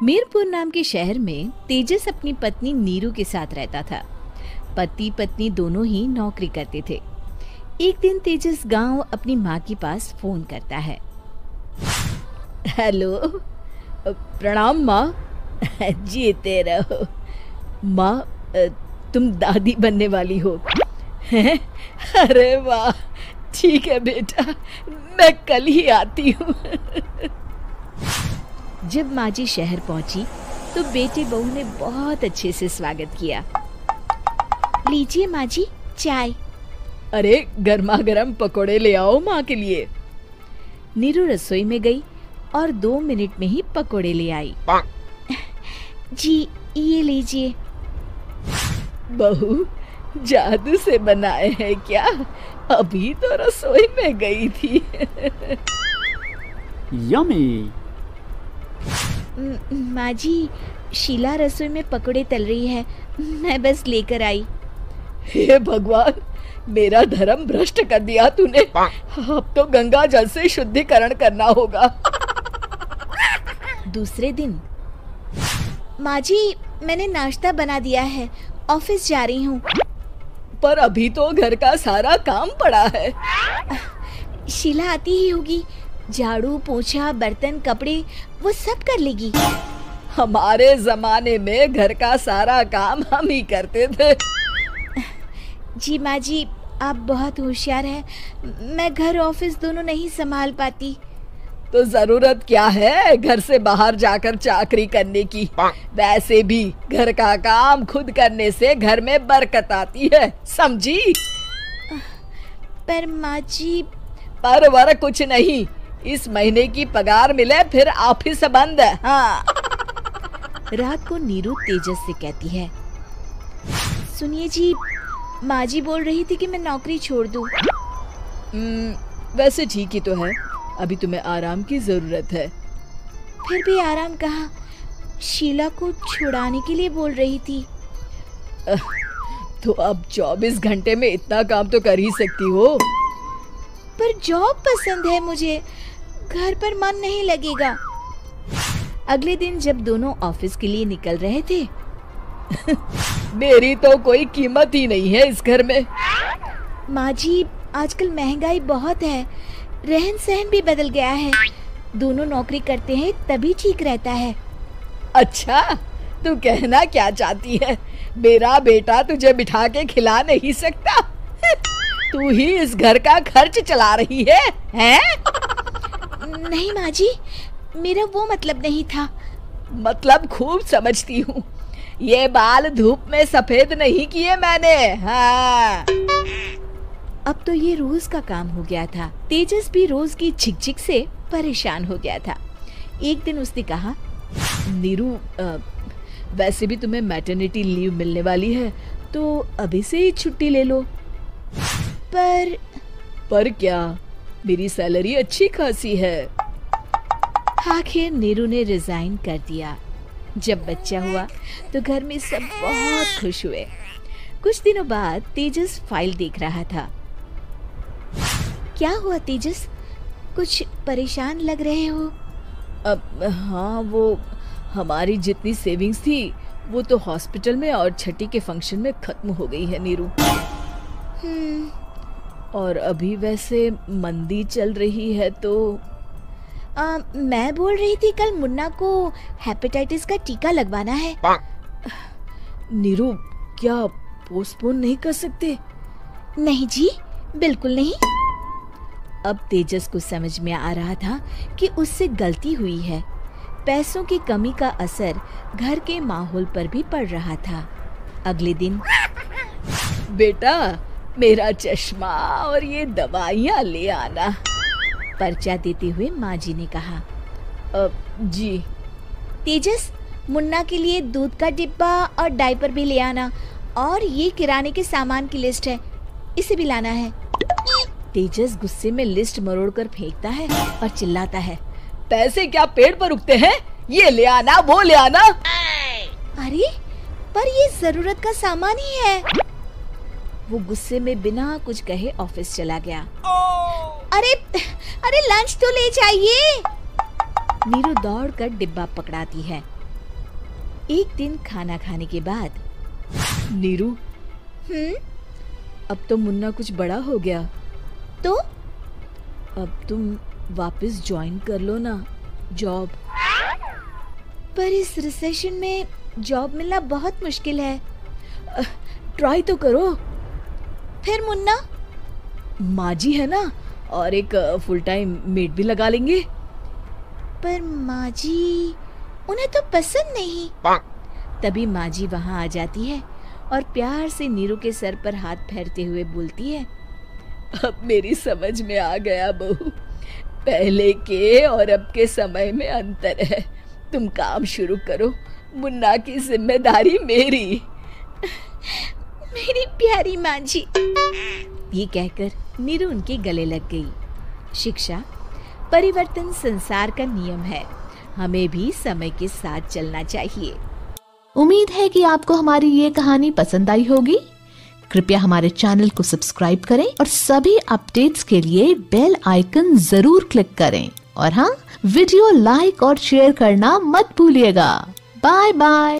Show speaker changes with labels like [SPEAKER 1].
[SPEAKER 1] मीरपुर नाम के शहर में तेजस अपनी पत्नी नीरू के साथ रहता था। पति पत्नी दोनों ही नौकरी करते थे। एक दिन तेजस गांव अपनी माँ के पास फोन करता है। हेलो, प्रणाम माँ। जीते रहो माँ, तुम दादी बनने वाली हो। अरे वाह, ठीक है बेटा, मैं कल ही आती हूँ। जब माँ जी शहर पहुंची तो बेटे बहू ने बहुत अच्छे से स्वागत किया। लीजिए माँ जी चाय। अरे गर्मा गर्म पकोड़े ले आओ माँ के लिए। नीरू रसोई में गई और 2 मिनट में ही पकोड़े ले आई। जी ये लीजिए। बहू जादू से बनाए हैं क्या? अभी तो रसोई में गई थी।
[SPEAKER 2] यम्मी।
[SPEAKER 1] माँ जी, शीला रसोई में पकोड़े तल रही है, मैं बस लेकर आई। हे भगवान, मेरा धर्म भ्रष्ट कर दिया तूने। अब तो गंगा जल से शुद्धिकरण करना होगा। दूसरे दिन, माँ जी मैंने नाश्ता बना दिया है, ऑफिस जा रही हूँ। पर अभी तो घर का सारा काम पड़ा है। शीला आती ही होगी, झाड़ू पोछा बर्तन कपड़े वो सब कर लेगी। हमारे जमाने में घर का सारा काम हम ही करते थे। जी माँ जी, आप बहुत होशियार हैं, मैं घर ऑफिस दोनों नहीं संभाल पाती। तो जरूरत क्या है घर से बाहर जाकर चाकरी करने की? वैसे भी घर का काम खुद करने से घर में बरकत आती है, समझी? पर माँ जी। पर वर कुछ नहीं, इस महीने की पगार मिले फिर ऑफिस बंद है। हाँ। रात को नीरू तेजस से कहती है, सुनिए जी, माँ जी बोल रही थी कि मैं नौकरी छोड़ दूं। वैसे ठीक ही तो है, अभी तुम्हें आराम की जरूरत है। फिर भी आराम कहाँ, शीला को छुड़ाने के लिए बोल रही थी। तो अब 24 घंटे में इतना काम तो कर ही सकती हो। पर जॉब पसंद है मुझे, घर पर मन नहीं लगेगा। अगले दिन जब दोनों ऑफिस के लिए निकल रहे थे, मेरी तो कोई कीमत ही नहीं है इस घर में। माँ जी, आजकल महंगाई बहुत है, रहन सहन भी बदल गया है, दोनों नौकरी करते हैं तभी ठीक रहता है। अच्छा, तू कहना क्या चाहती है? मेरा बेटा तुझे बिठा के खिला नहीं सकता? तू ही इस घर का खर्च चला रही है, हैं? नहीं माँ जी, मेरा वो मतलब नहीं था। मतलब खूब समझती हूँ, ये बाल धूप में सफेद नहीं किए मैंने। हाँ। अब तो ये रोज का काम हो गया था। तेजस भी रोज की झिकझिक से परेशान हो गया था। एक दिन उसने कहा, नीरू, वैसे भी तुम्हें मैटरनिटी लीव मिलने वाली है, तो अभी से ही छुट्टी ले लो। पर क्या, मेरी सैलरी अच्छी खासी है। आखिर नीरू ने रिजाइन कर दिया। जब बच्चा हुआ तो घर में सब बहुत खुश हुए। कुछ दिनों बाद तेजस फाइल देख रहा था। क्या हुआ तेजस, कुछ परेशान लग रहे हो? अब हाँ, वो हमारी जितनी सेविंग्स थी वो तो हॉस्पिटल में और छठी के फंक्शन में खत्म हो गई है नीरू। और अभी वैसे मंदी चल रही है तो मैं बोल रही थी कल मुन्ना को हेपेटाइटिस का टीका लगवाना है। नीरू, क्या पोस्टपोन नहीं कर सकते? नहीं जी, बिल्कुल नहीं। अब तेजस को समझ में आ रहा था कि उससे गलती हुई है। पैसों की कमी का असर घर के माहौल पर भी पड़ रहा था। अगले दिन, बेटा मेरा चश्मा और ये दवाइयाँ ले आना, पर्चा देते हुए माँ जी ने कहा। जी। तेजस, मुन्ना के लिए दूध का डिब्बा और डायपर भी ले आना, और ये किराने के सामान की लिस्ट है, इसे भी लाना है। तेजस गुस्से में लिस्ट मरोड़कर फेंकता है और चिल्लाता है, पैसे क्या पेड़ पर उगते हैं? ये ले आना, वो ले आना। अरे पर ये जरूरत का सामान ही है। वो गुस्से में बिना कुछ कहे ऑफिस चला गया। अरे अरे लंच तो ले जाइए। नीरू दौड़कर डिब्बा पकड़ाती है एक दिन खाना खाने के बाद, नीरू, अब तो मुन्ना कुछ बड़ा हो गया, तो अब तुम वापस ज्वाइन कर लो ना जॉब। पर इस रिसेशन में जॉब मिलना बहुत मुश्किल है। ट्राई तो करो। फिर मुन्ना? माँ जी है ना, और एक फुल टाइम मेड भी लगा लेंगे। पर माँ जी, उन्हें तो पसंद नहीं। तभी माँ जी वहाँ आ जाती है और प्यार से नीरू के सर पर हाथ फेरते हुए बोलती है, अब मेरी समझ में आ गया बहू, पहले के और अब के समय में अंतर है। तुम काम शुरू करो, मुन्ना की जिम्मेदारी मेरी। मेरी प्यारी माँ जी। ये कहकर नीरू उनके गले लग गई। शिक्षा, परिवर्तन संसार का नियम है, हमें भी समय के साथ चलना चाहिए।
[SPEAKER 2] उम्मीद है कि आपको हमारी ये कहानी पसंद आई होगी। कृपया हमारे चैनल को सब्सक्राइब करें और सभी अपडेट्स के लिए बेल आइकन जरूर क्लिक करें। और हाँ, वीडियो लाइक और शेयर करना मत भूलिएगा। Bye bye.